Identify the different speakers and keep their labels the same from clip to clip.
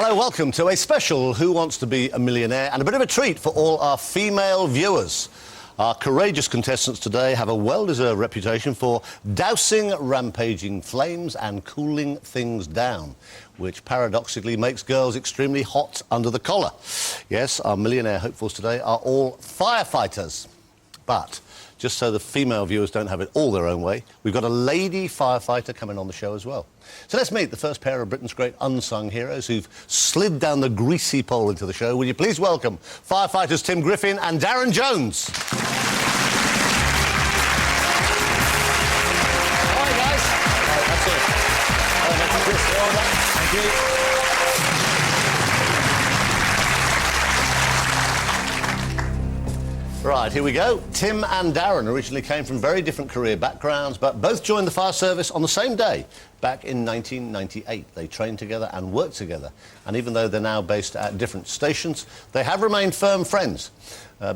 Speaker 1: Hello, welcome to a special Who Wants to Be a Millionaire, and a bit of a treat for all our female viewers. Our courageous contestants today have a well-deserved reputation for dousing rampaging flames and cooling things down, which paradoxically makes girls extremely hot under the collar. Yes, our millionaire hopefuls today are all firefighters. But just so the female viewers don't have it all their own way, we've got a lady firefighter coming on the show as well. So let's meet the first pair of Britain's great unsung heroes who've slid down the greasy pole into the show. Will you please welcome firefighters Tim Griffin and Darren Jones. Hi, guys. That's it. Thank you. Right, here we go. Tim and Darren originally came from very different career backgrounds, but both joined the fire service on the same day, back in 1998. They trained together and worked together. And even though they're now based at different stations, they have remained firm friends.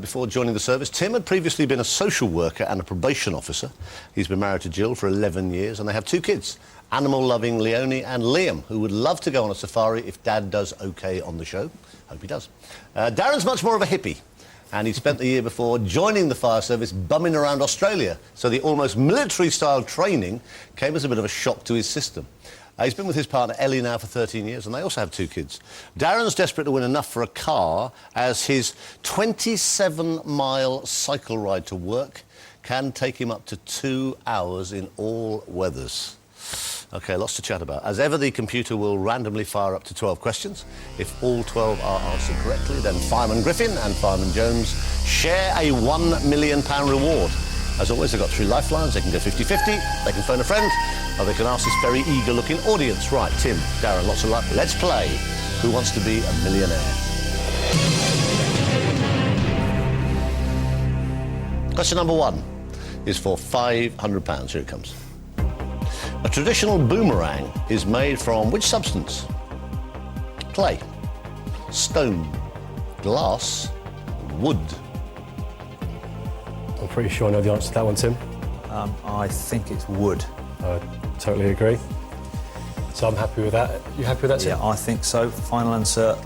Speaker 1: Before joining the service, Tim had previously been a social worker and a probation officer. He's been married to Jill for 11 years, and they have two kids, animal-loving Leonie and Liam, who would love to go on a safari if Dad does OK on the show. Hope he does. Darren's much more of a hippie, and he spent the year before joining the fire service bumming around Australia, so the almost military-style training came as a bit of a shock to his system. He's been with his partner Ellie now for 13 years, and they also have two kids. Darren's desperate to win enough for a car, as his 27-mile cycle ride to work can take him up to 2 hours in all weathers. OK, lots to chat about. As ever, the computer will randomly fire up to 12 questions. If all 12 are answered correctly, then Fireman Griffin and Fireman Jones share a £1 million reward. As always, they've got 3 lifelines. They can go 50-50, they can phone a friend, or they can ask this very eager-looking audience. Right, Tim, Darren, lots of luck. Let's play Who Wants to Be a Millionaire? Question number 1 is for £500. Here it comes. A traditional boomerang is made from which substance? Clay, stone, glass, wood.
Speaker 2: I'm pretty sure I know the answer to that one, Tim.
Speaker 3: I think it's wood.
Speaker 2: I totally agree. So I'm happy with that. You happy with that, Tim?
Speaker 3: Yeah, I think so. Final answer,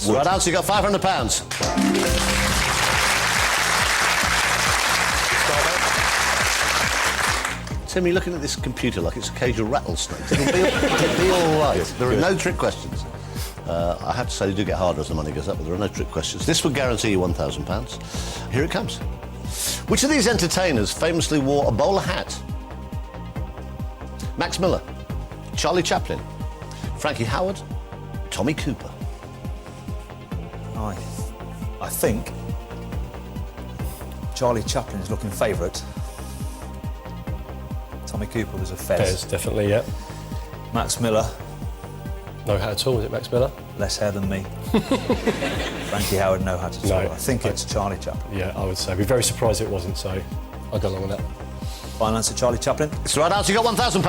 Speaker 3: wood.
Speaker 1: Right answer, you got £500. Tim, you're looking at this computer like it's a cage of rattlesnakes. It'll be all right. There are no trick questions. I have to say, they do get harder as the money goes up, but there are no trick questions. This would guarantee you £1,000. Here it comes. Which of these entertainers famously wore a bowler hat? Max Miller, Charlie Chaplin, Frankie Howerd, Tommy Cooper.
Speaker 3: I think Charlie Chaplin is looking favourite. Tommy Cooper was a Fez.
Speaker 2: Fez, definitely, yeah.
Speaker 3: Max Miller.
Speaker 2: No hat at all, is it Max Miller?
Speaker 3: Less hair than me. Frankie Howerd, no hat at all. I think it's Charlie Chaplin.
Speaker 2: Yeah, I would say. I'd be very surprised if it wasn't, so I'll go along with that.
Speaker 3: Final answer, Charlie Chaplin.
Speaker 1: It's the right answer, you got £1,000.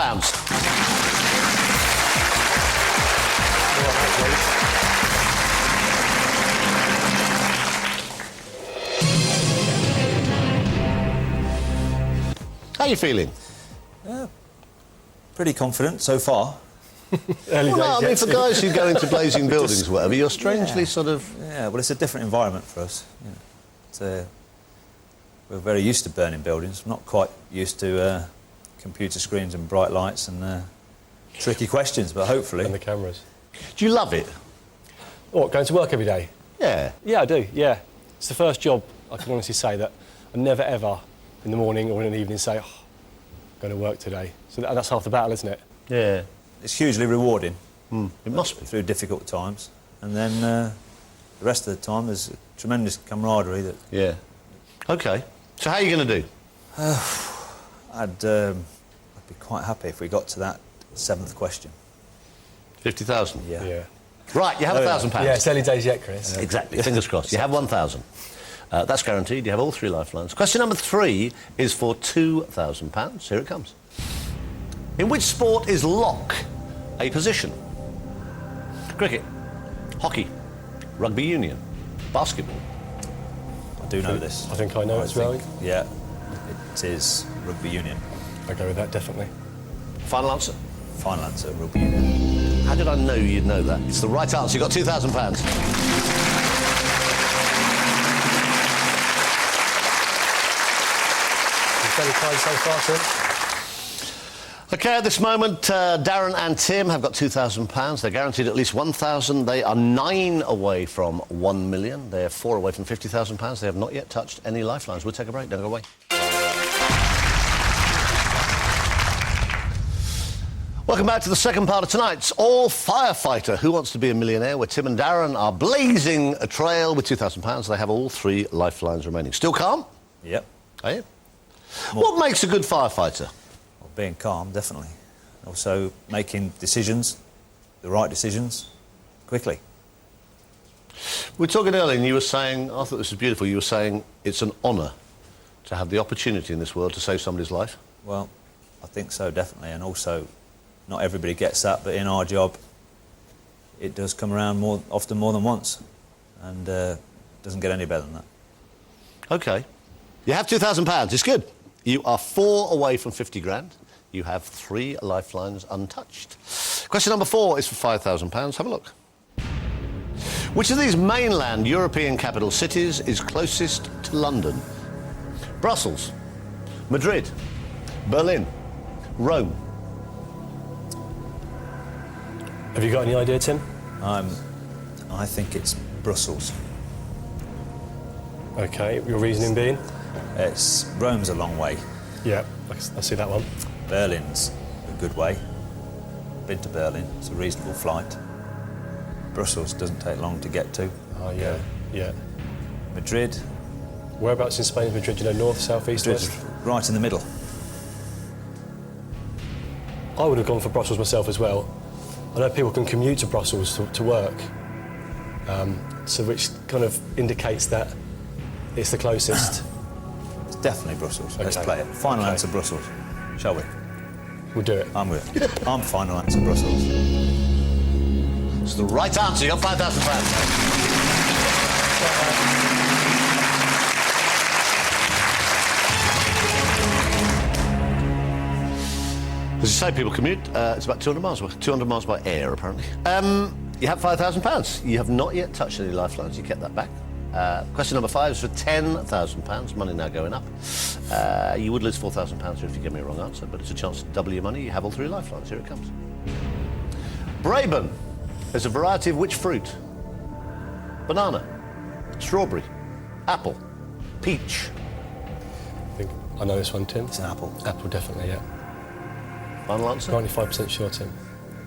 Speaker 1: How are you feeling?
Speaker 3: Pretty confident so far.
Speaker 2: Early days,
Speaker 1: I mean, for guys who go into blazing buildings or whatever, you're strangely sort of...
Speaker 3: Yeah, well, it's a different environment for us. Yeah. We're very used to burning buildings. We're not quite used to computer screens and bright lights and tricky questions, but hopefully...
Speaker 2: And the cameras.
Speaker 1: Do you love it?
Speaker 2: What, going to work every day?
Speaker 1: Yeah.
Speaker 2: Yeah, I do, yeah. It's the first job, I can honestly say, that I never, ever, in the morning or in the evening, say, oh, I'm going to work today. So that's half the battle, isn't it?
Speaker 1: Yeah.
Speaker 3: It's hugely rewarding.
Speaker 1: It must be.
Speaker 3: Through difficult times. And then the rest of the time there's tremendous camaraderie that...
Speaker 1: Yeah. OK. So how are you going to do?
Speaker 3: I'd be quite happy if we got to that 7th question.
Speaker 1: 50,000?
Speaker 3: Yeah.
Speaker 1: Right, you have £1,000.
Speaker 2: Yeah, it's early days yet, Chris.
Speaker 1: Exactly, fingers crossed. You have 1,000. That's guaranteed. You have all 3 lifelines. Question number 3 is for £2,000. Here it comes. In which sport is lock a position? Cricket, hockey, rugby union, basketball.
Speaker 3: I do know this.
Speaker 2: I think I know it as well.
Speaker 3: Yeah, it is rugby union.
Speaker 2: I go with that, definitely.
Speaker 1: Final answer?
Speaker 3: Final answer, rugby union.
Speaker 1: How did I know you'd know that? It's the right answer. You got £2,000.
Speaker 2: Very kind so far, Tim.
Speaker 1: OK, at this moment, Darren and Tim have got £2,000. They're guaranteed at least 1,000. They are 9 away from 1 million. They're 4 away from £50,000. They have not yet touched any lifelines. We'll take a break. Don't go away. Welcome back to the second part of tonight's All Firefighter Who Wants to Be a Millionaire, where Tim and Darren are blazing a trail with £2,000. They have all 3 lifelines remaining. Still calm?
Speaker 3: Yep.
Speaker 1: Are you? What makes a good firefighter?
Speaker 3: Well, being calm, definitely. Also making decisions, the right decisions, quickly.
Speaker 1: We were talking earlier and you were saying, I thought this was beautiful, you were saying it's an honour to have the opportunity in this world to save somebody's life.
Speaker 3: Well, I think so, definitely. And also, not everybody gets that, but in our job, it does come around often more than once. And doesn't get any better than that.
Speaker 1: OK. You have £2,000. It's good. You are 4 away from 50 grand. You have 3 lifelines untouched. Question number 4 is for £5,000. Have a look. Which of these mainland European capital cities is closest to London? Brussels, Madrid, Berlin, Rome.
Speaker 2: Have you got any idea, Tim?
Speaker 3: I think it's Brussels.
Speaker 2: OK, your reasoning being?
Speaker 3: Rome's a long way.
Speaker 2: Yeah, I see that one.
Speaker 3: Berlin's a good way. Been to Berlin, it's a reasonable flight. Brussels doesn't take long to get to.
Speaker 2: Oh, yeah, yeah.
Speaker 3: Madrid.
Speaker 2: Whereabouts in Spain is Madrid? Do you know north, south, east,
Speaker 3: Madrid's
Speaker 2: west?
Speaker 3: right in the middle.
Speaker 2: I would have gone for Brussels myself as well. I know people can commute to Brussels to work, so which kind of indicates that it's the closest.
Speaker 3: It's definitely Brussels.
Speaker 2: Okay.
Speaker 3: Let's play it. Final answer, Brussels. Shall we?
Speaker 2: We'll do it.
Speaker 3: I'm with it. I'm final answer, Brussels.
Speaker 1: It's the right answer. You got £5,000. As you say, people commute. It's about 200 miles. 200 miles by air, apparently. You have £5,000. You have not yet touched any lifelines. You kept that back. Question number 5 is for £10,000. Money now going up. You would lose £4,000 if you give me a wrong answer, but it's a chance to double your money. You have all 3 lifelines. Here it comes. Braben is a variety of which fruit? Banana, strawberry, apple, peach.
Speaker 2: I think I know this one, Tim.
Speaker 3: It's an apple.
Speaker 2: Apple, definitely, yeah.
Speaker 1: Final answer?
Speaker 2: 95% sure, Tim.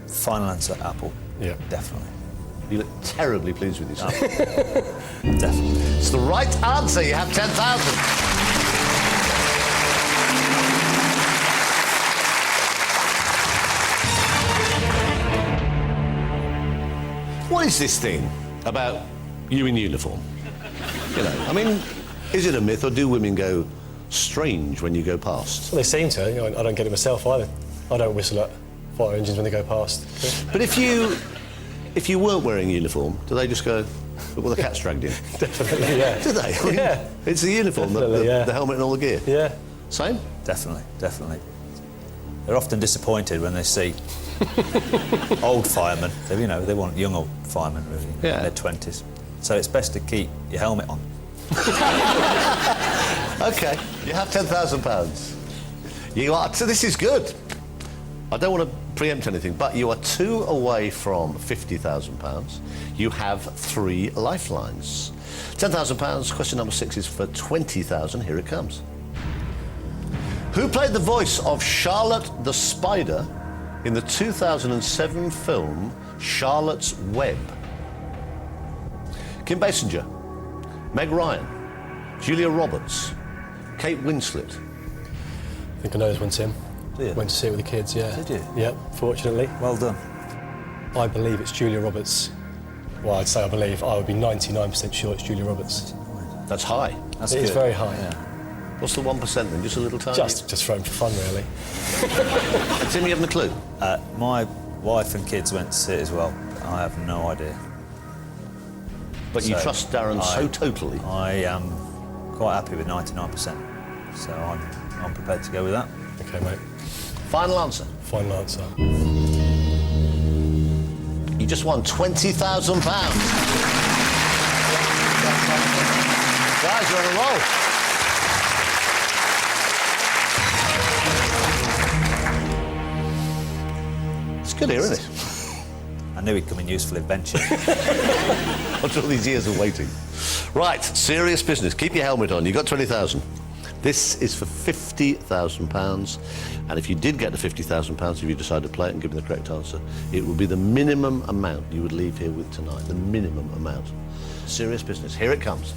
Speaker 3: Final answer, apple.
Speaker 2: Yeah.
Speaker 3: Definitely.
Speaker 1: You look terribly pleased with yourself.
Speaker 3: Definitely.
Speaker 1: It's the right answer. You have 10,000. What is this thing about you in uniform? You know, I mean, is it a myth or do women go strange when you go past?
Speaker 2: Well, they seem to. You know, I don't get it myself either. I don't whistle at fire engines when they go past.
Speaker 1: But if you weren't wearing a uniform, do they just go, look what the cat's dragged in?
Speaker 2: Definitely, yeah.
Speaker 1: Do they? I mean,
Speaker 2: Yeah.
Speaker 1: It's the uniform, the helmet and all the gear.
Speaker 2: Yeah.
Speaker 1: Same?
Speaker 3: Definitely, definitely. They're often disappointed when they see old firemen. They, you know, they want young old firemen, really, in their 20s. So it's best to keep your helmet on.
Speaker 1: OK, you have £10,000. You are, so this is good. I don't want to preempt anything, but you are 2 away from £50,000. You have 3 lifelines. £10,000. Question number 6 is for £20,000. Here it comes. Who played the voice of Charlotte the Spider in the 2007 film Charlotte's Web? Kim Basinger, Meg Ryan, Julia Roberts, Kate Winslet.
Speaker 2: I think I know this one, Tim.
Speaker 3: Do you?
Speaker 2: Went to see it with the kids, yeah.
Speaker 3: Did you?
Speaker 2: Yep, fortunately.
Speaker 3: Well done.
Speaker 2: I believe it's Julia Roberts. Well, I'd say I believe. I would be 99% sure it's Julia Roberts.
Speaker 1: That's high.
Speaker 3: That's
Speaker 2: It
Speaker 3: good.
Speaker 2: is very high.
Speaker 3: Yeah.
Speaker 1: What's the 1% then? Just a little tiny?
Speaker 2: Just thrown for fun, really.
Speaker 1: Tim, you haven't a clue?
Speaker 3: My wife and kids went to see it as well. I have no idea.
Speaker 1: But you
Speaker 3: So,
Speaker 1: trust Darren so totally.
Speaker 3: I am quite happy with 99%. So I'm prepared to go with that.
Speaker 2: OK, mate.
Speaker 1: Final answer.
Speaker 2: Final answer.
Speaker 1: just won £20,000. Guys, you're on a roll. It's good here, isn't it?
Speaker 3: I knew he'd come in useful eventually.
Speaker 1: After all these years of waiting. Right, serious business. Keep your helmet on. You've got 20,000. This is for £50,000. And if you did get the £50,000, if you decide to play it and give me the correct answer, it would be the minimum amount you would leave here with tonight. The minimum amount. Serious business. Here it comes.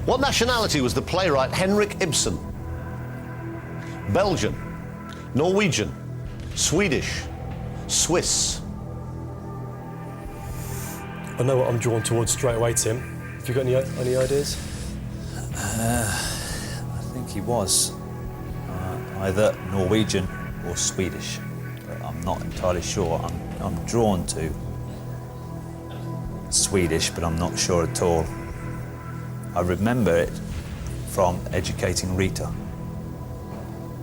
Speaker 1: What nationality was the playwright Henrik Ibsen? Belgian, Norwegian, Swedish, Swiss.
Speaker 2: I know what I'm drawn towards straight away, Tim. Have you got any ideas?
Speaker 3: I think he was either Norwegian or Swedish, but I'm not entirely sure. I'm drawn to Swedish, but I'm not sure at all. I remember it from Educating Rita,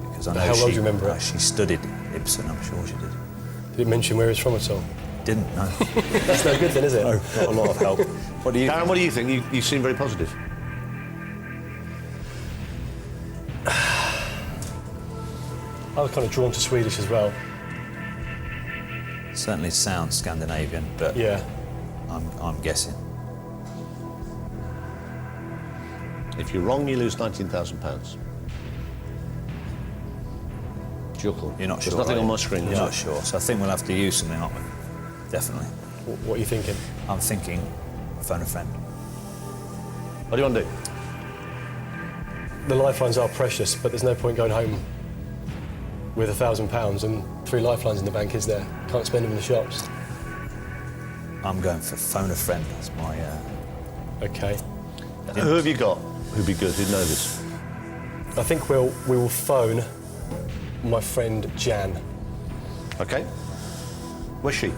Speaker 3: because I know
Speaker 2: How well do you remember it?
Speaker 3: She studied Ibsen, I'm sure she did.
Speaker 2: Did it mention where he's from at all?
Speaker 3: Didn't, no.
Speaker 2: That's no good then, is it?
Speaker 3: No, not a lot of help. What do you
Speaker 1: Darren, what do you think? You seem very positive.
Speaker 2: I was kind of drawn to Swedish as well.
Speaker 3: Certainly sounds Scandinavian, but
Speaker 2: Yeah.
Speaker 3: I'm guessing.
Speaker 1: If you're wrong, you lose £19,000. It's your call.
Speaker 3: You're not sure.
Speaker 1: There's nothing
Speaker 3: are
Speaker 1: on
Speaker 3: you?
Speaker 1: my screen.
Speaker 3: You're not sure, so I think we'll have to use something, aren't we? Definitely.
Speaker 2: What are you thinking?
Speaker 3: I'm thinking phone a friend.
Speaker 1: What do you want to do?
Speaker 2: The lifelines are precious, but there's no point going home with £1,000 and 3 lifelines in the bank, is there? Can't spend them in the shops.
Speaker 3: I'm going for phone a friend. That's my...
Speaker 2: Okay.
Speaker 1: Who have you got who'd be good, who'd know this?
Speaker 2: I think we will phone my friend Jan.
Speaker 1: OK. Where's she?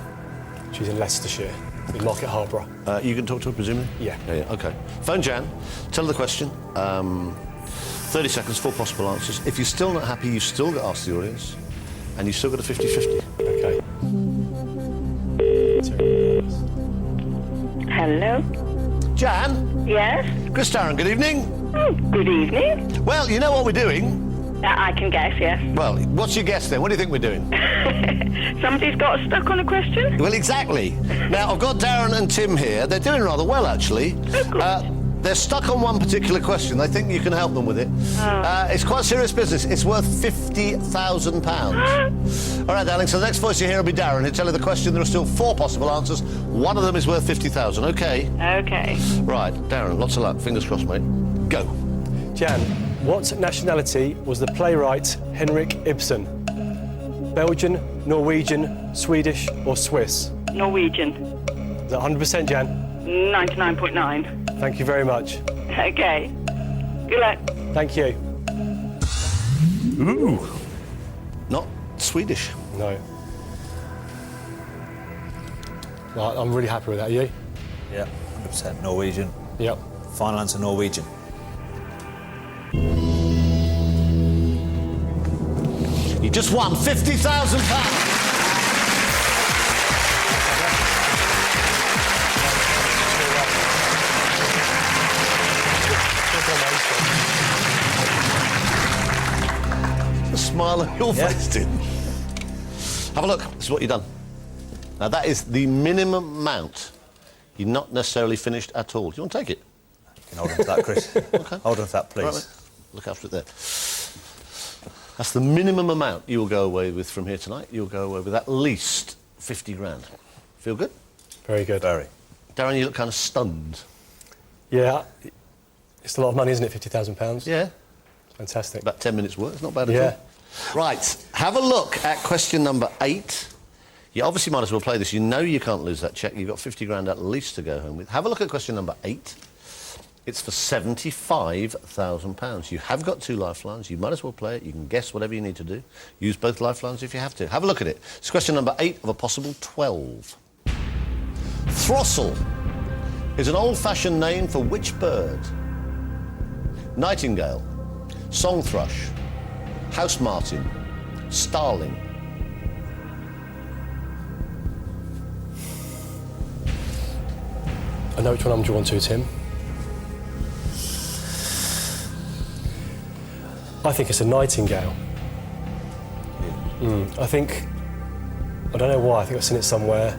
Speaker 2: She's in Leicestershire, in Market Harborough.
Speaker 1: You can talk to her, presumably?
Speaker 2: Yeah.
Speaker 1: Yeah, OK. Phone Jan, tell her the question. 30 seconds, 4 possible answers. If you're still not happy, you've still got to ask the audience, and you've still got a 50-50.
Speaker 2: Okay.
Speaker 4: Hello?
Speaker 1: Jan?
Speaker 4: Yes?
Speaker 1: Chris Darren, good evening.
Speaker 4: Oh, good evening.
Speaker 1: Well, you know what we're doing?
Speaker 4: I can guess, yes.
Speaker 1: Well, what's your guess then? What do you think we're doing?
Speaker 4: Somebody's got stuck on a question?
Speaker 1: Well, exactly. Now, I've got Darren and Tim here. They're doing rather well, actually.
Speaker 4: good.
Speaker 1: They're stuck on one particular question. They think you can help them with it. It's quite serious business. It's worth £50,000. All right, darling, so the next voice you hear will be Darren. He'll tell you the question. There are still 4 possible answers. One of them is worth £50,000, OK?
Speaker 4: Okay.
Speaker 1: Right, Darren, lots of luck. Fingers crossed, mate. Go.
Speaker 2: Jan, what nationality was the playwright Henrik Ibsen? Belgian, Norwegian, Swedish or Swiss?
Speaker 4: Norwegian.
Speaker 2: Is that 100%, Jan?
Speaker 4: 99.9.
Speaker 2: Thank you very much.
Speaker 4: Okay. Good luck.
Speaker 2: Thank you.
Speaker 1: Ooh. Not Swedish.
Speaker 2: No. Well, I'm really happy with that. Are you?
Speaker 3: Yeah, 100% Norwegian.
Speaker 2: Yep.
Speaker 3: Final answer, Norwegian.
Speaker 1: You just won £50,000. A smile on your face, Tim. Have a look. This is what you've done. Now, that is the minimum amount. You're not necessarily finished at all. Do you want to take it?
Speaker 3: You can hold on to that, Chris.
Speaker 1: OK.
Speaker 3: Hold on to that, please.
Speaker 1: Right, mate. Look after it there. That's the minimum amount you will go away with from here tonight. You'll go away with at least 50 grand. Feel good?
Speaker 2: Very good.
Speaker 3: Very.
Speaker 1: Darren, you look kind of stunned.
Speaker 2: Yeah. It's a lot of money, isn't it? £50,000.
Speaker 1: Yeah.
Speaker 2: Fantastic.
Speaker 1: About 10 minutes' work. It's not bad at
Speaker 2: Yeah.
Speaker 1: all. Right. Have a look at question number 8. You obviously might as well play this. You know you can't lose that cheque. You've got 50 grand at least to go home with. Have a look at question number 8. It's for £75,000. You have got 2 lifelines. You might as well play it. You can guess whatever you need to do. Use both lifelines if you have to. Have a look at it. It's question number 8 of a possible 12. Throstle is an old-fashioned name for which bird? Nightingale, song thrush, house martin, starling.
Speaker 2: I know which one I'm drawn to, Tim. I think it's a nightingale. I don't know why, I think I've seen it somewhere.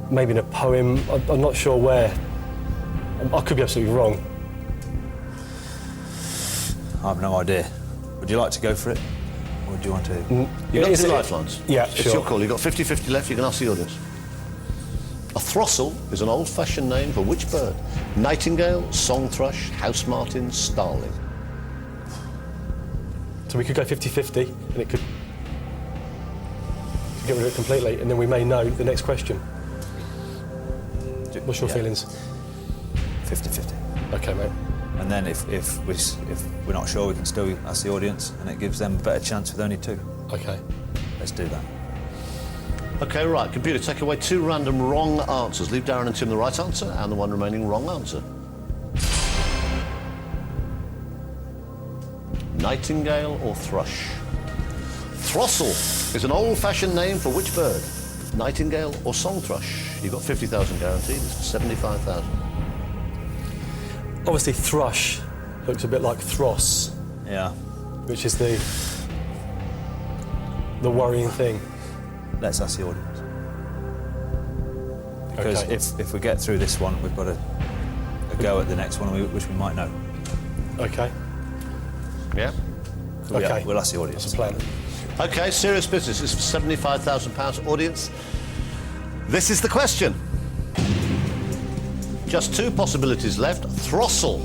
Speaker 2: Maybe in a poem, I'm not sure where. I could be absolutely wrong.
Speaker 3: I have no idea. Would you like to go for it? Or do you want to?
Speaker 1: You've got
Speaker 2: Is
Speaker 1: two
Speaker 2: it-
Speaker 1: lifelines.
Speaker 2: Yeah,
Speaker 1: It's
Speaker 2: sure.
Speaker 1: your call. You've got 50-50 left. You can ask the audience. A throstle is an old-fashioned name for which bird? Nightingale, song thrush, house martin, starling.
Speaker 2: So we could go 50-50 and it could get rid of it completely, and then we may know the next question. What's your
Speaker 3: Yeah.
Speaker 2: feelings?
Speaker 3: 50-50.
Speaker 2: Okay, mate.
Speaker 3: And then if we're not sure, we can still ask the audience, and it gives them a better chance with only two.
Speaker 2: Okay.
Speaker 3: Let's do that.
Speaker 1: OK, right. Computer, take away two random wrong answers. Leave Darren and Tim the right answer and the one remaining wrong answer. Nightingale or thrush? Throstle is an old-fashioned name for which bird? Nightingale or song thrush? You've got 50,000 guaranteed. It's for 75,000.
Speaker 2: Obviously, thrush looks a bit like thross,
Speaker 3: Yeah.
Speaker 2: which is the worrying thing.
Speaker 3: Let's ask the audience. Because
Speaker 2: Okay.
Speaker 3: if we get through this one, we've got a go at the next one, which we might know.
Speaker 2: Okay.
Speaker 1: Yeah?
Speaker 3: So yeah,
Speaker 2: Okay.
Speaker 3: we'll ask the audience.
Speaker 2: That's a plan.
Speaker 1: OK, serious business. It's for £75,000. Audience, this is the question. Just two possibilities left. Throstle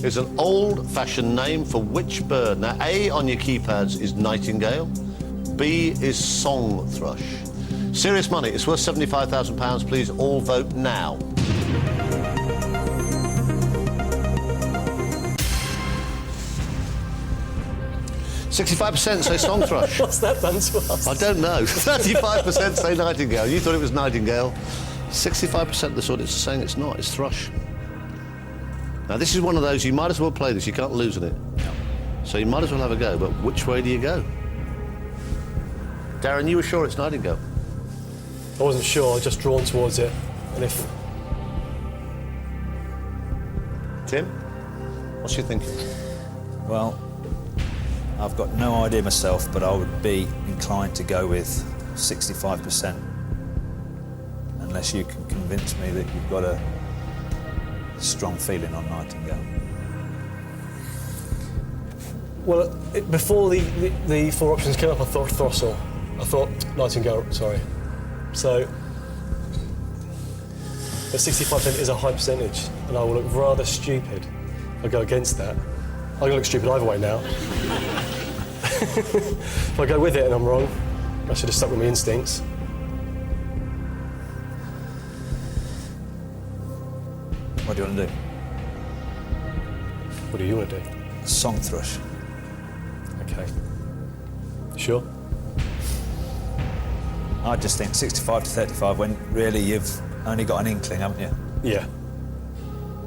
Speaker 1: is an old-fashioned name for which bird? Now, A on your keypads is nightingale. B is song thrush. Serious money. It's worth £75,000. Please all vote now. %65% say song thrush.
Speaker 2: What's that done to us?
Speaker 1: I don't know. 35% say nightingale. You thought it was nightingale. 65% of this audience are saying it's not. It's thrush. Now, this is one of those, you might as well play this. You can't lose in it. So you might as well have a go. But which way do you go? Darren, you were sure it's nightingale.
Speaker 2: I wasn't sure, just drawn towards it. And if
Speaker 1: Tim, what's your thinking?
Speaker 3: Well, I've got no idea myself, but I would be inclined to go with 65%. Unless you can convince me that you've got a strong feeling on nightingale.
Speaker 2: Well, before the four options came up, I thought throstle. I thought nightingale, sorry. So, but 65% is a high percentage, and I will look rather stupid if I go against that. I'm going to look stupid either way now. If I go with it and I'm wrong, I should have stuck with my instincts.
Speaker 3: What do you want to do?
Speaker 2: What do you want to do?
Speaker 3: Song thrush.
Speaker 2: Okay. Sure?
Speaker 3: I just think 65 to 35 when really you've only got an inkling, haven't you?
Speaker 2: Yeah.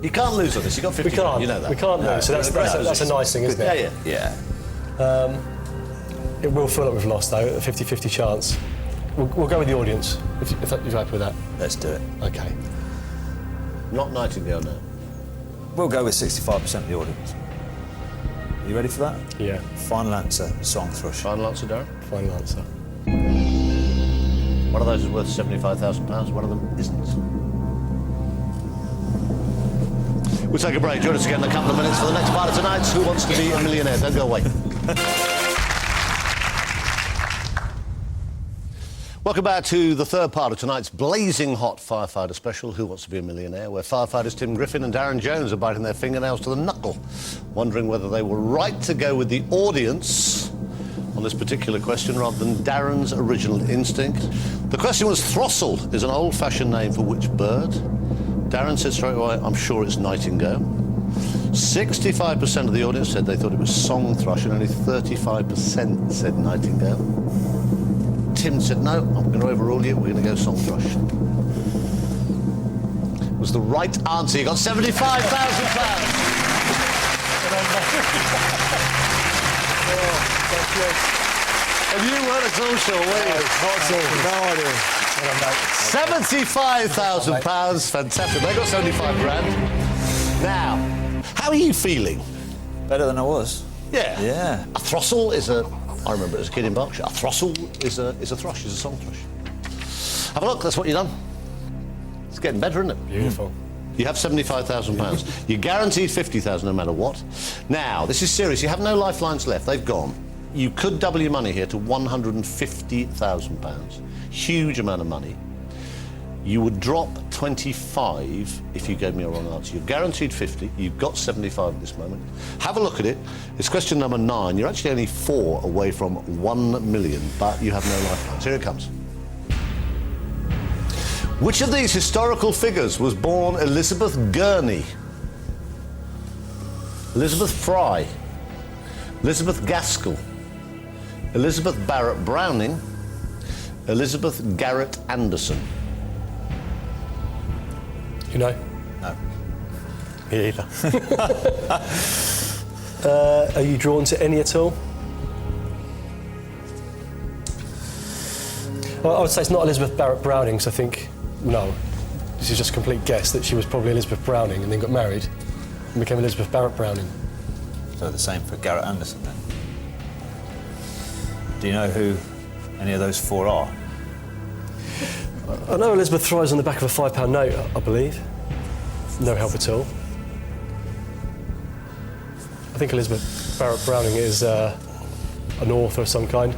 Speaker 1: You can't lose on this. You've got 50.
Speaker 2: We can't.
Speaker 1: You know that.
Speaker 2: We can't lose. So that's a nice thing, isn't it?
Speaker 1: Yeah.
Speaker 3: Yeah.
Speaker 2: It will feel like we've lost, though, a 50-50 chance. We'll go with the audience, if you're happy with that.
Speaker 3: Let's do it.
Speaker 2: Okay.
Speaker 1: Not nightingale now.
Speaker 3: We'll go with 65% of the audience. Are you ready for that?
Speaker 2: Yeah.
Speaker 3: Final answer, song thrush.
Speaker 1: Final answer, Darren?
Speaker 2: Final answer.
Speaker 1: One of those is worth £75,000. One of them isn't. We'll take a break. Join us again in a couple of minutes for the next part of tonight's Who Wants to Be a Millionaire? Don't go away. Welcome back to the third part of tonight's blazing hot firefighter special, Who Wants to Be a Millionaire, where firefighters Tim Griffin and Darren Jones are biting their fingernails to the knuckle, wondering whether they were right to go with the audience on this particular question rather than Darren's original instinct. The question was, throstle is an old-fashioned name for which bird? Darren said straight away, I'm sure it's nightingale. 65% of the audience said they thought it was song thrush, and only 35% said nightingale. Tim said, no, I'm going to overrule you, we're going to go song thrush. It was the right answer. You got £75,000. And you weren't at all sure, were you?
Speaker 3: Not at all. No idea.
Speaker 1: £75,000. Fantastic. They got 75 grand. Now, how are you feeling?
Speaker 3: Better than I was.
Speaker 1: Yeah.
Speaker 3: Yeah.
Speaker 1: A throstle is a... I remember it as a kid in Berkshire. A throstle is a thrush, is a song thrush. Have a look, that's what you've done. It's getting better, isn't it?
Speaker 2: Beautiful.
Speaker 1: You have £75,000. You're guaranteed £50,000 no matter what. Now, this is serious. You have no lifelines left. They've gone. You could double your money here to £150,000. Huge amount of money. You would drop 25 if you gave me a wrong answer. You're guaranteed 50. You've got 75 at this moment. Have a look at it. It's question number 9. You're actually only 4 away from 1 million, but you have no lifelines. Here it comes. Which of these historical figures was born Elizabeth Gurney? Elizabeth Fry, Elizabeth Gaskell, Elizabeth Barrett Browning, Elizabeth Garrett Anderson.
Speaker 2: You know?
Speaker 3: No.
Speaker 2: Me either. Are you drawn to any at all? Well, I would say it's not Elizabeth Barrett Browning, because I think, no, this is just a complete guess that she was probably Elizabeth Browning and then got married and became Elizabeth Barrett Browning.
Speaker 3: So the same for Garrett Anderson then. Do you know who any of those 4 are?
Speaker 2: I know Elizabeth Fry's on the back of a £5 note, I believe. No help at all. I think Elizabeth Barrett Browning is an author of some kind.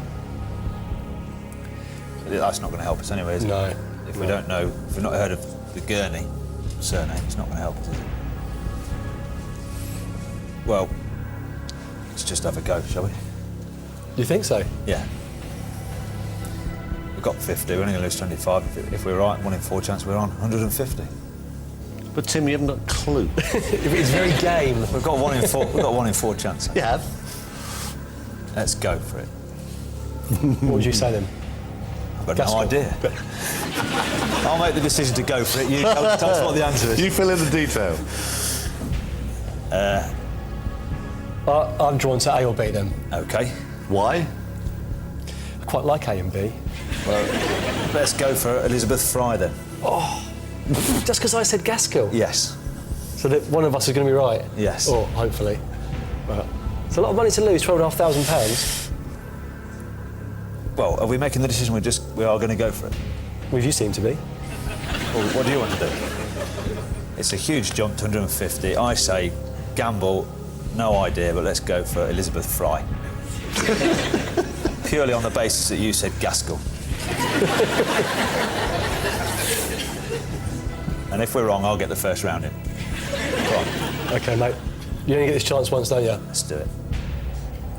Speaker 3: That's not going to help us anyway, is it?
Speaker 2: No.
Speaker 3: If we don't know, if we've not heard of the Gurney surname, it's not going to help us, is it? Well, let's just have a go, shall we?
Speaker 2: Do you think so?
Speaker 3: Yeah. We've got 50, we're only going to lose 25. If we're right, 1 in 4 chance we're on 150.
Speaker 1: But Tim, you haven't got a clue.
Speaker 2: It's very game.
Speaker 3: We've got 1 in 4. We've got 1 in 4 chance.
Speaker 1: You have.
Speaker 3: Let's go for it.
Speaker 2: What would you say then?
Speaker 3: I've got
Speaker 2: Gaskell.
Speaker 3: no idea. I'll make the decision to go for it. You tell us what the answer is.
Speaker 1: You fill in the detail.
Speaker 2: I'm drawn to A or B then.
Speaker 3: OK.
Speaker 1: Why?
Speaker 2: I quite like A and B.
Speaker 3: Well, let's go for Elizabeth Fry then.
Speaker 2: Just because I said Gaskell?
Speaker 3: Yes.
Speaker 2: So that one of us is going to be right?
Speaker 3: Yes.
Speaker 2: Or hopefully. Right. It's a lot of money to lose, £12,500.
Speaker 3: Well, are we making the decision we are going to go for it?
Speaker 2: Well, you seem to be.
Speaker 3: Well, what do you want to do? It's a huge jump to 150. I say gamble, no idea, but let's go for Elizabeth Fry. Purely on the basis that you said Gaskell. And if we're wrong, I'll get the first round in. Go on.
Speaker 2: OK, mate. You only get this chance once, don't you?
Speaker 3: Let's do it.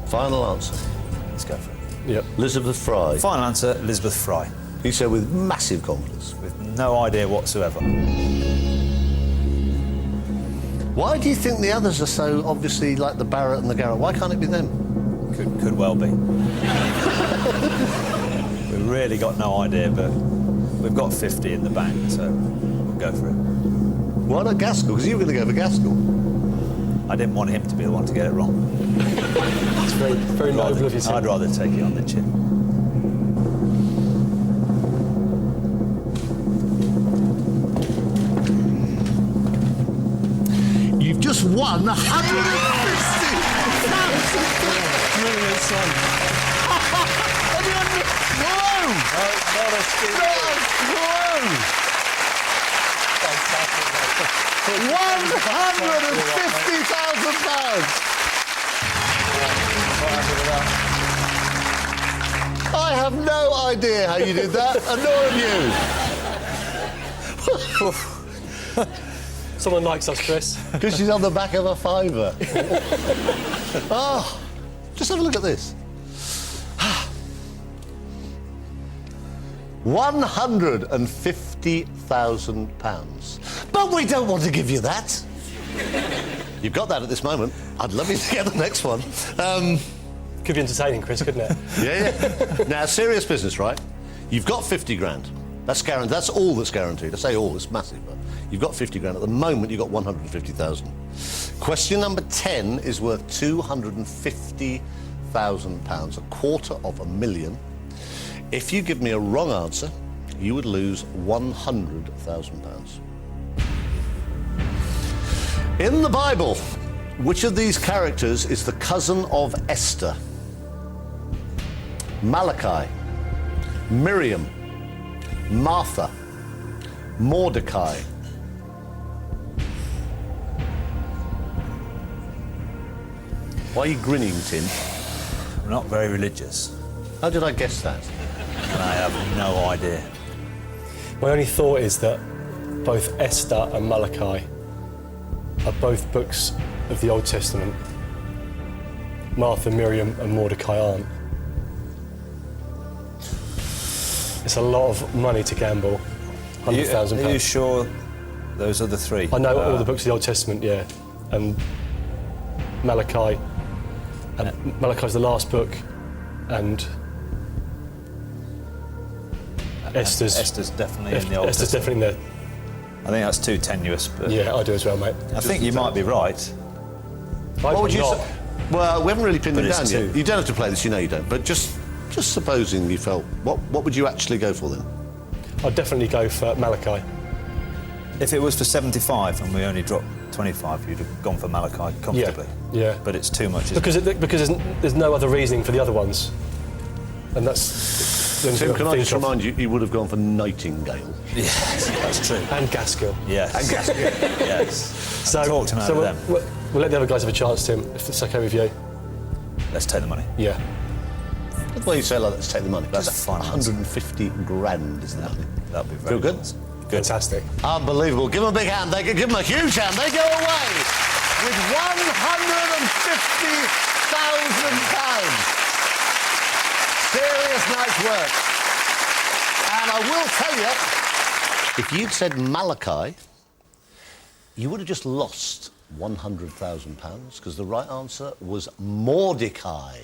Speaker 1: Final answer.
Speaker 3: Let's go for it.
Speaker 2: Yep.
Speaker 1: Elizabeth Fry.
Speaker 3: Final answer, Elizabeth Fry.
Speaker 1: He said with massive confidence.
Speaker 3: With no idea whatsoever.
Speaker 1: Why do you think the others are so obviously like the Barrett and the Garrett? Why can't it be them?
Speaker 3: Could well be. We've really got no idea, but we've got 50 in the bank, so we'll go for it.
Speaker 1: Why not Gaskell? Because you were going to go for Gaskell.
Speaker 3: I didn't want him to be the one to get it wrong.
Speaker 2: It's very, very noble of you, Tim.
Speaker 3: I'd rather take it on the chin.
Speaker 1: You've just won £150,000.
Speaker 2: Brilliant, son.
Speaker 1: Whoa!
Speaker 3: Not a
Speaker 1: Whoa! £150,000. I have no idea how you did that, and nor have you.
Speaker 2: Someone likes us, Chris.
Speaker 1: Because she's on the back of a fiver. Oh, just have a look at this. £150,000. But we don't want to give you that. You've got that at this moment. I'd love you to get the next one.
Speaker 2: Could be entertaining, Chris, couldn't it?
Speaker 1: Yeah. Now, serious business, right? You've got 50 grand. That's guaranteed. That's all that's guaranteed. I say all, it's massive, but you've got 50 grand. At the moment, you've got 150,000. Question number 10 is worth £250,000, £250,000, £250,000. If you give me a wrong answer, you would lose £100,000. In the Bible, which of these characters is the cousin of Esther? Malachi, Miriam, Martha, Mordecai. Why are you grinning, Tim?
Speaker 3: I'm not very religious,
Speaker 1: How did I guess that?
Speaker 3: and I have no idea.
Speaker 2: My only thought is that both Esther and Malachi are both books of the Old Testament. Martha, Miriam and Mordecai aren't. It's a lot of money to gamble. £100,000.
Speaker 3: Are you sure those are the three?
Speaker 2: I know all the books of the Old Testament, yeah. And Malachi, and Malachi's the last book, and
Speaker 3: Esther's definitely in the Old
Speaker 2: Esther's
Speaker 3: Testament.
Speaker 2: definitely in there.
Speaker 3: I think that's too tenuous, but
Speaker 2: Yeah, I do as well, mate.
Speaker 3: I think you might be right.
Speaker 2: What
Speaker 1: What would you say? Well, we haven't really pinned
Speaker 3: But
Speaker 1: him
Speaker 3: it's
Speaker 1: down yet.
Speaker 3: two.
Speaker 1: You don't have to play this, you know you don't. But just supposing you felt, what would you actually go for then?
Speaker 2: I'd definitely go for Malachi.
Speaker 3: If it was for 75 and we only dropped 25, you'd have gone for Malachi comfortably.
Speaker 2: Yeah.
Speaker 3: But it's too much, isn't it?
Speaker 2: Because there's no other reasoning for the other ones. And that's... the only thing
Speaker 1: Tim, can I
Speaker 2: think
Speaker 1: just
Speaker 2: of.
Speaker 1: remind you, you would have gone for Nightingale.
Speaker 3: Yes, that's true.
Speaker 2: And Gaskill.
Speaker 3: Yes.
Speaker 1: And Gaskell.
Speaker 3: Yes.
Speaker 2: So,
Speaker 3: Talk to me
Speaker 2: so
Speaker 3: out of
Speaker 2: we'll,
Speaker 3: them.
Speaker 2: we'll let the other guys have a chance, Tim, if it's OK with you.
Speaker 3: Let's take the money.
Speaker 2: Yeah.
Speaker 1: That's why you say, like, let's take the money.
Speaker 3: That's
Speaker 1: That's
Speaker 3: fine.
Speaker 1: 150 grand is the money.
Speaker 3: That'd be very
Speaker 1: Feel good?
Speaker 3: nice.
Speaker 2: Fantastic.
Speaker 1: Unbelievable. Give them a big hand. They give them a huge hand. They go away with £150,000. Serious night's work. And I will tell you, if you'd said Malachi, you would have just lost £100,000 because the right answer was Mordecai.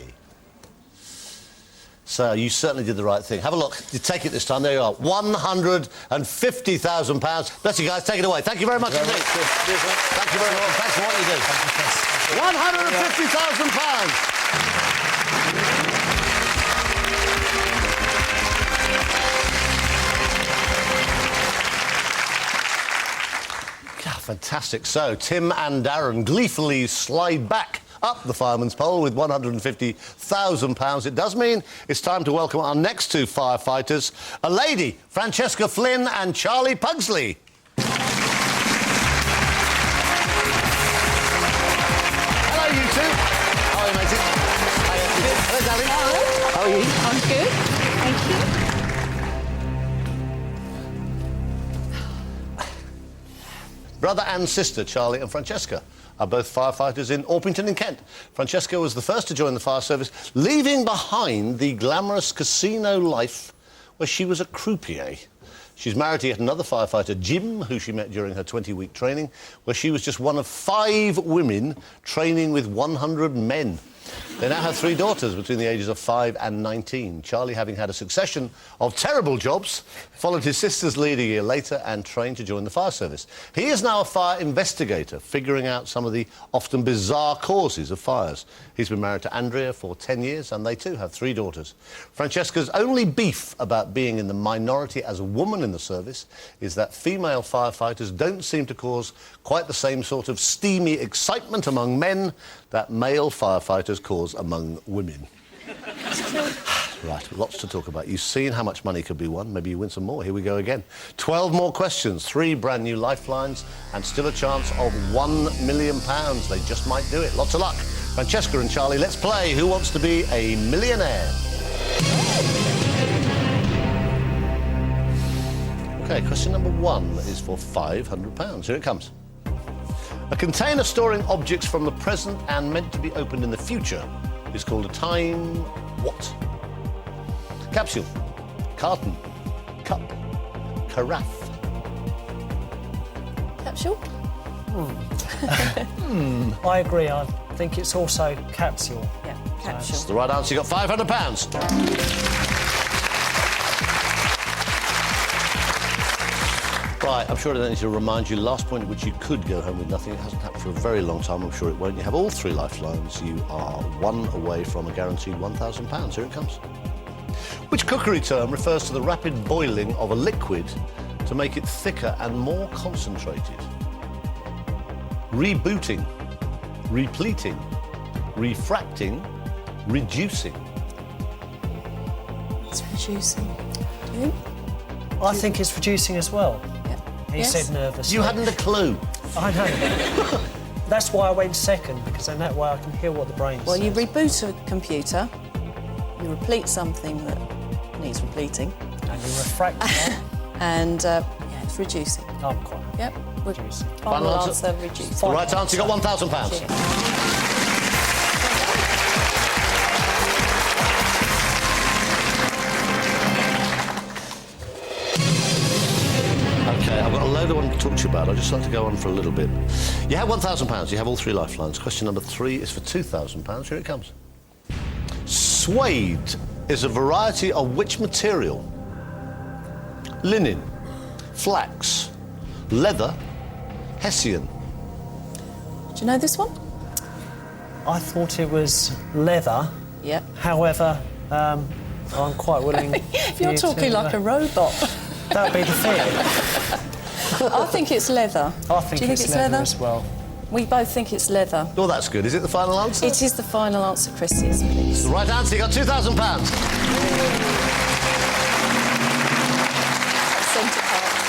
Speaker 1: So you certainly did the right thing. Have a look. You take it this time. There you are. £150,000. Bless you guys. Take it away. Thank you very much indeed. Thank you very much. Thanks for what you do. £150,000. Fantastic. So, Tim and Darren gleefully slide back up the fireman's pole with £150,000. It does mean it's time to welcome our next two firefighters, a lady, Francesca Flynn and Charlie Pugsley. Hello, you two. How are you, matey? Hello, darling. How are you?
Speaker 5: I'm good, thank you.
Speaker 1: Brother and sister, Charlie and Francesca, are both firefighters in Orpington in Kent. Francesca was the first to join the fire service, leaving behind the glamorous casino life where she was a croupier. She's married to yet another firefighter, Jim, who she met during her 20-week training, where she was just one of 5 women training with 100 men. They now have 3 daughters between the ages of 5 and 19. Charlie, having had a succession of terrible jobs, followed his sister's lead a year later and trained to join the fire service. He is now a fire investigator, figuring out some of the often bizarre causes of fires. He's been married to Andrea for 10 years, and they too have 3 daughters. Francesca's only beef about being in the minority as a woman in the service is that female firefighters don't seem to cause quite the same sort of steamy excitement among men that male firefighters cause among women. Right, lots to talk about. You've seen how much money could be won. Maybe you win some more. Here we go again. 12 more questions, 3 brand new lifelines, and still a chance of £1 million. They just might do it. Lots of luck. Francesca and Charlie, let's play Who Wants to Be a Millionaire? OK, question number 1 is for £500. Here it comes. A container storing objects from the present and meant to be opened in the future is called a time what? Capsule, carton, cup, carafe.
Speaker 5: Capsule?
Speaker 6: I agree. I think it's also capsule.
Speaker 5: Yeah,
Speaker 1: That's
Speaker 5: capsule.
Speaker 1: the right answer. You got £500. Right, I'm sure I don't need to remind you, last point at which you could go home with nothing. It hasn't happened for a very long time, I'm sure it won't. You have all 3 lifelines. You are 1 away from a guaranteed £1,000. Here it comes. Which cookery term refers to the rapid boiling of a liquid to make it thicker and more concentrated? Rebooting, repleting, refracting, reducing.
Speaker 5: It's reducing. Do you think?
Speaker 6: I think it's reducing as well.
Speaker 5: Yeah.
Speaker 6: He
Speaker 5: Yes?
Speaker 6: said nervously.
Speaker 1: You hadn't a clue.
Speaker 6: I know. That's why I went second, because then that way I can hear what the brain
Speaker 5: Well,
Speaker 6: says.
Speaker 5: you reboot a computer, you replete something that needs repleting,
Speaker 6: And you refract that.
Speaker 5: and it's reducing.
Speaker 6: I'm quite happy.
Speaker 5: Yep.
Speaker 6: Reducing.
Speaker 5: Final
Speaker 1: Final
Speaker 5: answer, reducing.
Speaker 1: The right answer, you got £1,000.
Speaker 5: Cheers.
Speaker 1: OK, I've got a load I want to talk to you about. I'd just like to go on for a little bit. You have £1,000. You have all three lifelines. Question number 3 is for £2,000. Here it comes. Suede is a variety of which material? Linen, flax, leather, hessian.
Speaker 5: Do you know this one?
Speaker 6: I thought it was leather.
Speaker 5: Yep.
Speaker 6: However, I'm quite willing.
Speaker 5: You're talking like a robot.
Speaker 6: That'd be the fear.
Speaker 5: I think it's leather.
Speaker 6: I think
Speaker 5: Do you think it's leather?
Speaker 6: as well.
Speaker 5: We both think it's leather.
Speaker 1: Well, that's good. Is it the final answer?
Speaker 5: It is the final answer, Chris, yes, please.
Speaker 1: The right answer, you got £2,000.
Speaker 5: Centre parts,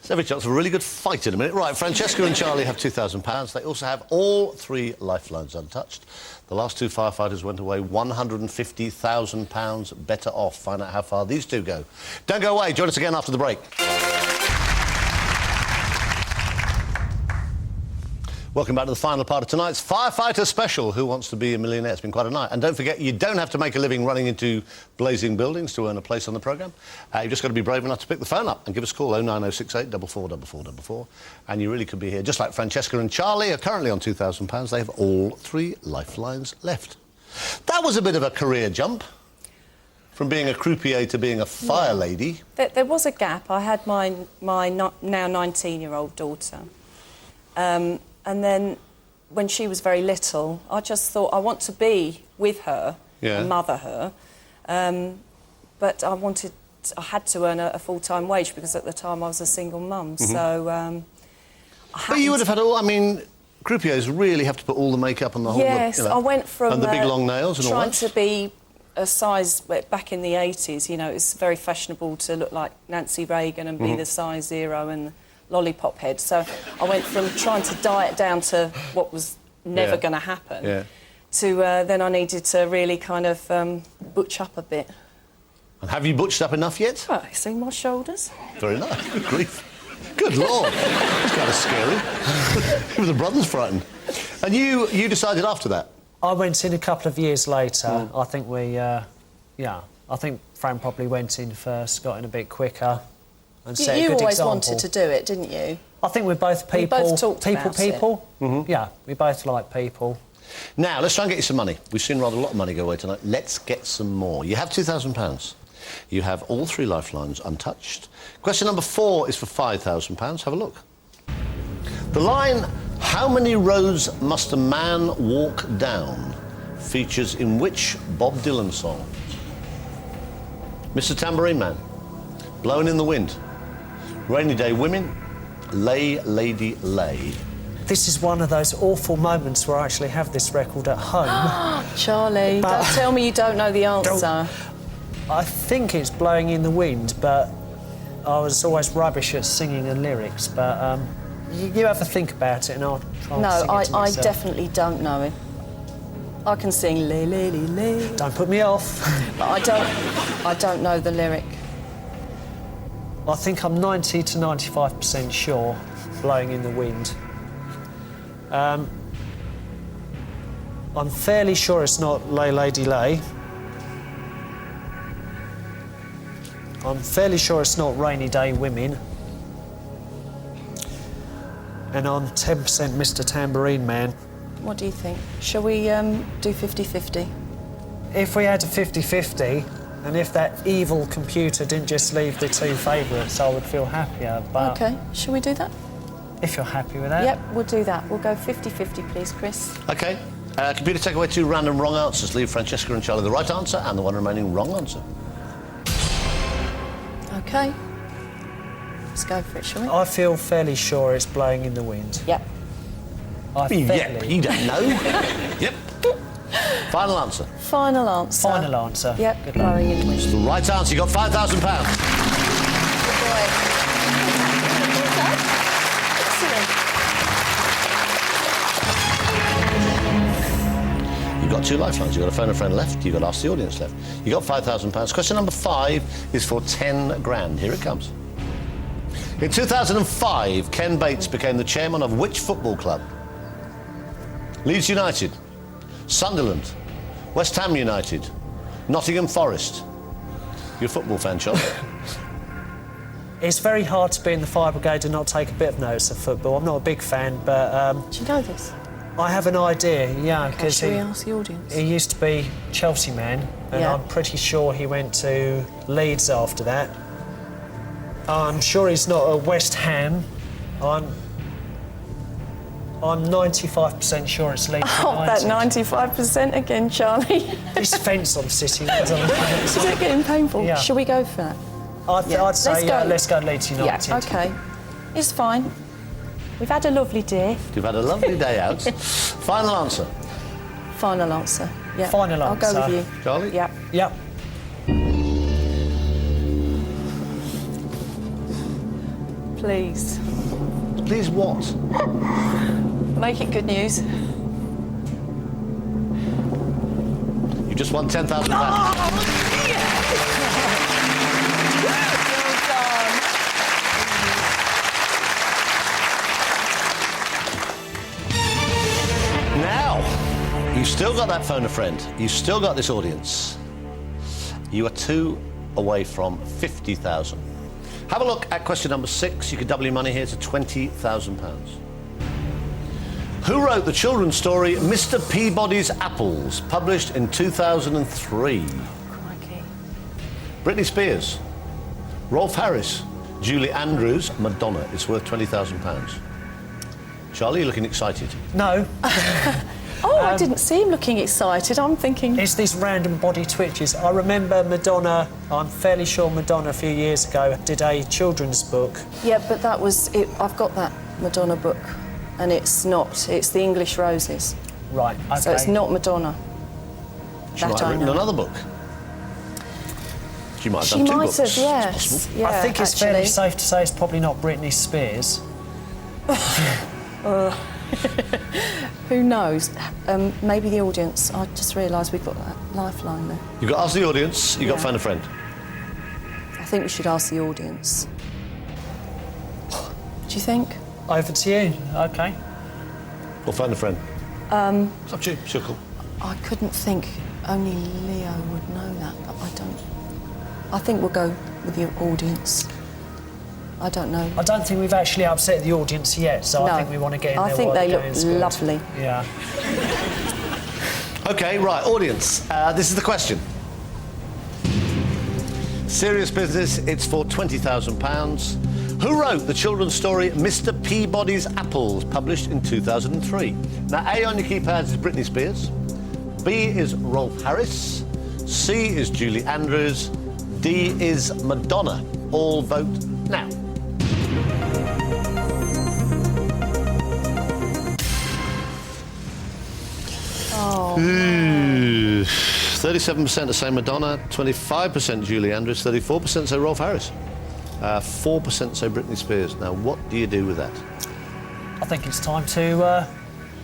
Speaker 1: There's every chance of a really good fight in a minute. Right, Francesca and Charlie have £2,000. They also have all three lifelines untouched. The last two firefighters went away £150,000 better off. Find out how far these two go. Don't go away. Join us again after the break. Welcome back to the final part of tonight's Firefighter Special. Who Wants to Be a Millionaire? It's been quite a night. And don't forget, you don't have to make a living running into blazing buildings to earn a place on the programme. You've just got to be brave enough to pick the phone up and give us a call, 09068 444444. And you really could be here. Just like Francesca and Charlie are currently on £2,000. They have all three lifelines left. That was a bit of a career jump. From being a croupier to being a fire lady.
Speaker 5: There was a gap. I had my now 19-year-old daughter. And then, when she was very little, I just thought I want to be with her and mother her. But I had to earn a full-time wage because at the time I was a single mum. So,
Speaker 1: But you would have had all. I mean, croupiers really have to put all the makeup and the whole.
Speaker 5: Yes,
Speaker 1: you know,
Speaker 5: I went from
Speaker 1: and the big long nails and all
Speaker 5: trying
Speaker 1: that.
Speaker 5: to be a size back in the 80s. You know, it's very fashionable to look like Nancy Reagan and be the size 0 and lollipop head. So I went from trying to diet down to what was never going to happen to then I needed to really kind of butch up a bit.
Speaker 1: And have you butched up enough yet?
Speaker 5: Oh, you see my shoulders?
Speaker 1: Very nice. Good grief. Good Lord. That's kind of scary. Even the brother's frightened. And you decided after that?
Speaker 6: I went in a couple of years later. I think I think Fran probably went in first, got in a bit quicker. And set a
Speaker 5: You
Speaker 6: good
Speaker 5: always
Speaker 6: example.
Speaker 5: wanted to do it, didn't you?
Speaker 6: I think we're both people.
Speaker 5: We both talked about
Speaker 6: people. Yeah, we both like people.
Speaker 1: Now, let's try and get you some money. We've seen rather a lot of money go away tonight. Let's get some more. You have £2,000. You have all three lifelines untouched. Question number 4 is for £5,000. Have a look. The line, "How many roads must a man walk down?" features in which Bob Dylan song? Mr. Tambourine Man, Blowing in the Wind, Rainy Day Women, Lay Lady Lay.
Speaker 6: This is one of those awful moments where I actually have this record at home.
Speaker 5: Charlie, don't tell me you don't know the answer.
Speaker 6: I think it's Blowing in the Wind, but I was always rubbish at singing the lyrics. But you have a think about it and I'll try and sing it to
Speaker 5: I
Speaker 6: myself.
Speaker 5: definitely don't know it. I can sing lay, lay, lay.
Speaker 6: Don't put me off.
Speaker 5: But I don't know the lyric.
Speaker 6: I think I'm 90 to 95% sure Blowing in the Wind. I'm fairly sure it's not Lay Lady Lay. I'm fairly sure it's not Rainy Day Women. And I'm 10% Mr. Tambourine Man.
Speaker 5: What do you think? Shall we do 50-50?
Speaker 6: If we had a 50-50, and if that evil computer didn't just leave the two favourites, I would feel happier, but...
Speaker 5: OK, shall we do that?
Speaker 6: If you're happy with that.
Speaker 5: Yep, we'll do that. We'll go 50-50, please, Chris.
Speaker 1: OK, Computer, take away 2 random wrong answers. Leave Francesca and Charlie the right answer and the one remaining wrong answer.
Speaker 5: OK. Let's go for it, shall we?
Speaker 6: I feel fairly sure it's blowing in the wind.
Speaker 5: Yep.
Speaker 1: Yep, you don't know. Yep. Final answer.
Speaker 5: Final answer.
Speaker 6: Final answer.
Speaker 5: Yep,
Speaker 6: Good
Speaker 5: blowing in the wind.
Speaker 1: The right answer. You got £5,000.
Speaker 5: Good boy. Excellent.
Speaker 1: You've got 2 lifelines. You've got a phone a friend left. You've got to ask the audience left. You got £5,000. Question number 5 is for 10 grand. Here it comes. In 2005, Ken Bates became the chairman of which football club? Leeds United, Sunderland, West Ham United, Nottingham Forest. You're a football fan, Charlie.
Speaker 6: It's very hard to be in the fire brigade and not take a bit of notice of football. I'm not a big fan, but
Speaker 5: Do you know this?
Speaker 6: I have an idea, yeah,
Speaker 5: Okay,
Speaker 6: because
Speaker 5: shall we ask the audience?
Speaker 6: he used to be Chelsea man, and
Speaker 5: Yeah.
Speaker 6: I'm pretty sure he went to Leeds after that. I'm sure he's not a West Ham. I'm 95% sure it's Leeds
Speaker 5: Oh, that
Speaker 6: United.
Speaker 5: 95% again, Charlie.
Speaker 6: This fence I'm sitting on.
Speaker 5: Is it getting painful?
Speaker 6: Yeah.
Speaker 5: Shall we go for that?
Speaker 6: I'd say let's go Leeds United.
Speaker 5: Yeah, OK. It's fine. We've had a lovely day.
Speaker 1: You've had a lovely day out. Final answer.
Speaker 5: Final answer. Yeah.
Speaker 6: Final
Speaker 5: I'll go
Speaker 6: answer.
Speaker 5: with you.
Speaker 1: Charlie?
Speaker 5: Yeah.
Speaker 6: Yep.
Speaker 5: Please.
Speaker 1: Please what?
Speaker 5: Make it good news.
Speaker 1: You just won £10,000.
Speaker 5: Well done.
Speaker 1: Now, you've still got that phone a friend. You've still got this audience. You are 2 away from 50,000. Have a look at question number 6. You could double your money here to £20,000. Who wrote the children's story Mr. Peabody's Apples, published in 2003?
Speaker 5: Crikey.
Speaker 1: Britney Spears, Rolf Harris, Julie Andrews, Madonna. It's worth £20,000. Charlie, you're looking excited.
Speaker 6: No,
Speaker 5: Oh, I didn't see him looking excited. I'm thinking...
Speaker 6: it's these random body twitches. I remember Madonna, I'm fairly sure Madonna a few years ago did a children's book.
Speaker 5: Yeah, but that was it. I've got that Madonna book, and it's not. It's the English Roses.
Speaker 6: Right, okay.
Speaker 5: So it's not Madonna.
Speaker 1: She might
Speaker 5: That
Speaker 1: have
Speaker 5: I
Speaker 1: written
Speaker 5: know.
Speaker 1: another book. She might have
Speaker 5: She
Speaker 1: done 2
Speaker 5: might
Speaker 1: books.
Speaker 5: have,
Speaker 1: It's
Speaker 5: yes.
Speaker 1: possible.
Speaker 5: Yeah,
Speaker 6: I think it's
Speaker 5: actually.
Speaker 6: fairly safe to say it's probably not Britney Spears.
Speaker 5: Who knows? Maybe the audience. I just realised we've got that lifeline there.
Speaker 1: You've got to ask the audience. You've got to
Speaker 5: Yeah.
Speaker 1: phone a friend.
Speaker 5: I think we should ask the audience. Do you think?
Speaker 6: Over to you, okay.
Speaker 1: Or phone a friend. It's up to you. It's your call.
Speaker 5: I couldn't think. Only Leo would know that, but I don't. I think we'll go with the audience. I don't know.
Speaker 6: I don't think we've actually upset the audience yet, so
Speaker 5: No.
Speaker 6: I think we want to get in
Speaker 5: I
Speaker 6: there
Speaker 5: think
Speaker 6: while
Speaker 5: they
Speaker 6: the
Speaker 5: look
Speaker 6: game's good.
Speaker 5: lovely.
Speaker 6: Yeah.
Speaker 1: OK, right, audience. This is the question. Serious business. It's for £20,000. Who wrote the children's story Mr. Peabody's Apples, published in 2003? Now, A on your keypads is Britney Spears. B is Rolf Harris. C is Julie Andrews. D is Madonna. All vote now.
Speaker 5: Oh,
Speaker 1: 37% are saying Madonna, 25% Julie Andrews, 34% say Rolf Harris, 4% say Britney Spears. Now, what do you do with that?
Speaker 6: I think it's time to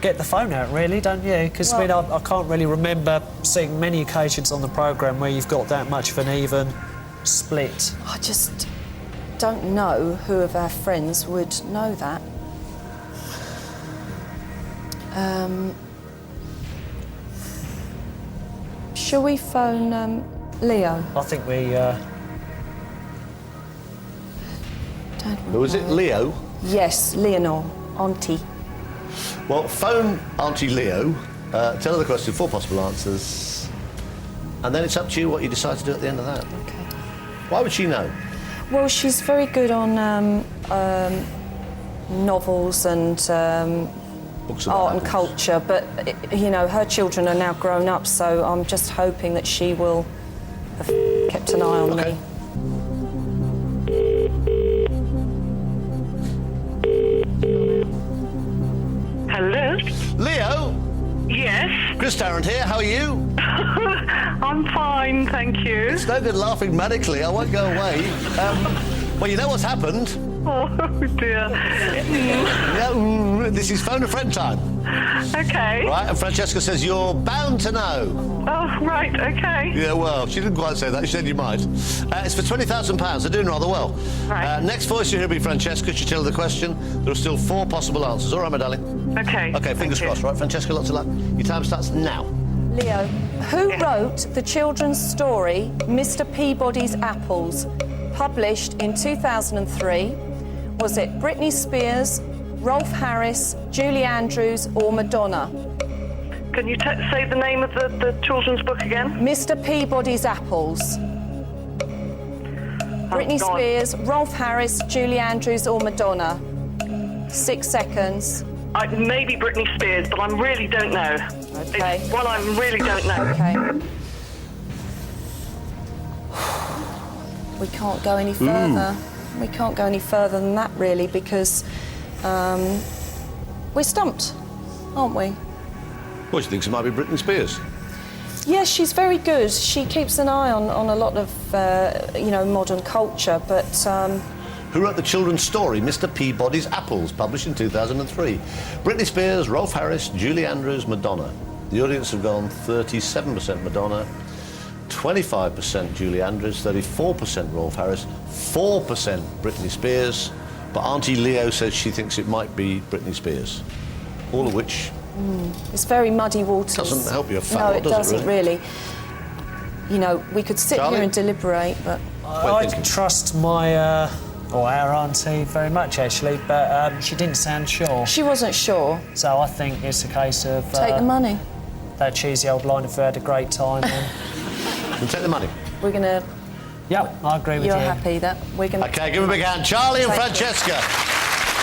Speaker 6: get the phone out, really, don't you? Because
Speaker 5: Well-
Speaker 6: I can't really remember seeing many occasions on the programme where you've got that much of an even split.
Speaker 5: I just don't know who of our friends would know that. Shall we phone Leo?
Speaker 6: I think we...
Speaker 5: Dad
Speaker 1: Who was it, Leo?
Speaker 5: Yes, Leonor, Auntie.
Speaker 1: Well, phone Auntie Leo, tell her the question, 4 possible answers, and then it's up to you what you decide to do at the end of that.
Speaker 5: Okay.
Speaker 1: Why would she know?
Speaker 5: Well, she's very good on novels and
Speaker 1: Books about
Speaker 5: art and
Speaker 1: apples.
Speaker 5: culture, but, you know, her children are now grown up, so I'm just hoping that she will have kept an eye on
Speaker 1: Okay.
Speaker 5: me.
Speaker 4: Hello?
Speaker 1: Leo,
Speaker 4: Yes?
Speaker 1: Chris Tarrant here. How are you?
Speaker 4: I'm fine, thank you.
Speaker 1: It's no good laughing manically. I won't go away. Well, you know what's happened.
Speaker 4: Oh, dear.
Speaker 1: Yeah, this is phone a friend time,
Speaker 4: Okay.
Speaker 1: right? And Francesca says you're bound to know.
Speaker 4: Oh, right, okay.
Speaker 1: Yeah, well, she didn't quite say that. She said you might. It's for £20,000. They're doing rather well.
Speaker 4: Right.
Speaker 1: Next voice you hear will be Francesca. She'll tell her the question. There are still 4 possible answers. All right, my darling?
Speaker 4: Okay.
Speaker 1: OK, fingers
Speaker 4: thank you.
Speaker 1: crossed, right? Francesca, lots of luck. Your time starts now.
Speaker 5: Leo, who wrote the children's story Mr. Peabody's Apples, published in 2003? Was it Britney Spears, Rolf Harris, Julie Andrews or Madonna?
Speaker 4: Can you say the name of the children's book again?
Speaker 5: Mr. Peabody's Apples. Britney
Speaker 4: God.
Speaker 5: Spears, Rolf Harris, Julie Andrews or Madonna? 6 seconds.
Speaker 4: Maybe Britney Spears, but I really don't know.
Speaker 5: Okay.
Speaker 4: Well, I really don't know.
Speaker 5: Okay. We can't go any further. We can't go any further than that, really, because we're stumped, aren't we?
Speaker 1: Well, she thinks it might be Britney Spears.
Speaker 5: Yes, she's very good. She keeps an eye on a lot of, you know, modern culture, but...
Speaker 1: Who wrote the children's story Mr. Peabody's Apples, published in 2003? Britney Spears, Rolf Harris, Julie Andrews, Madonna. The audience have gone 37% Madonna, 25% Julie Andrews, 34% Rolf Harris, 4% Britney Spears, but Auntie Leo says she thinks it might be Britney Spears. All of which
Speaker 5: It's very muddy waters.
Speaker 1: doesn't help you a fat
Speaker 5: No,
Speaker 1: lot,
Speaker 5: it
Speaker 1: does it,
Speaker 5: doesn't really. You know, we could sit
Speaker 1: Charlie?
Speaker 5: here and deliberate, but...
Speaker 6: I
Speaker 1: thinking?
Speaker 6: trust my, or our auntie very much, actually, but she didn't sound sure.
Speaker 5: She wasn't sure.
Speaker 6: So I think it's a case of...
Speaker 5: Take the money.
Speaker 6: That cheesy old line, if we had a great time, then...
Speaker 1: And take the money.
Speaker 5: We're going to...
Speaker 6: Yep, I agree with
Speaker 5: You're
Speaker 6: you.
Speaker 5: happy that we're going to...
Speaker 1: OK, give them a big hand. Charlie and
Speaker 5: Thank you.
Speaker 1: Francesca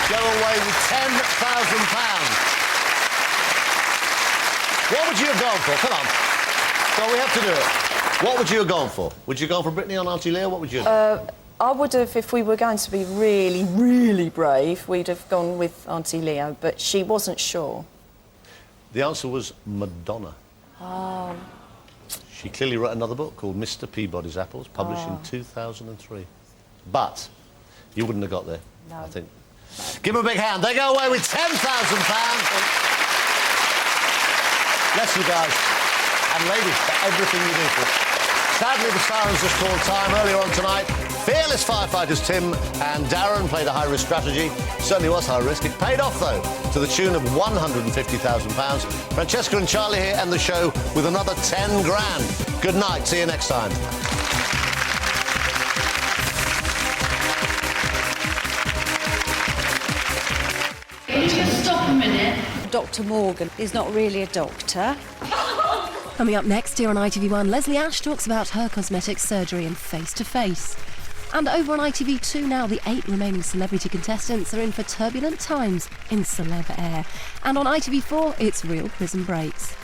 Speaker 1: go away with £10,000. What would you have gone for? Come on. So we have to do it. What would you have gone for? Would you go for Britney on Auntie Leo? What would you have
Speaker 5: I would have, if we were going to be really, really brave, we'd have gone with Auntie Leo, but she wasn't sure.
Speaker 1: The answer was Madonna.
Speaker 5: Oh.
Speaker 1: She clearly wrote another book called Mr. Peabody's Apples, published in 2003. But you wouldn't have got there,
Speaker 5: No.
Speaker 1: I think. Give them a big hand. They go away with £10,000. Bless you guys. And ladies, for everything you do for us. Sadly, the Sirens just called time earlier on tonight. Fearless firefighters Tim and Darren played a high-risk strategy. Certainly was high-risk. It paid off, though, to the tune of £150,000. Francesca and Charlie here end the show with another 10 grand. Good night. See you next time.
Speaker 7: Just stop a minute.
Speaker 8: Dr. Morgan is not really a doctor.
Speaker 9: Coming up next here on ITV1, Leslie Ash talks about her cosmetic surgery and Face to Face. And over on ITV2 now, the 8 remaining celebrity contestants are in for turbulent times in Celeb Air. And on ITV4, it's Real Prison Breaks.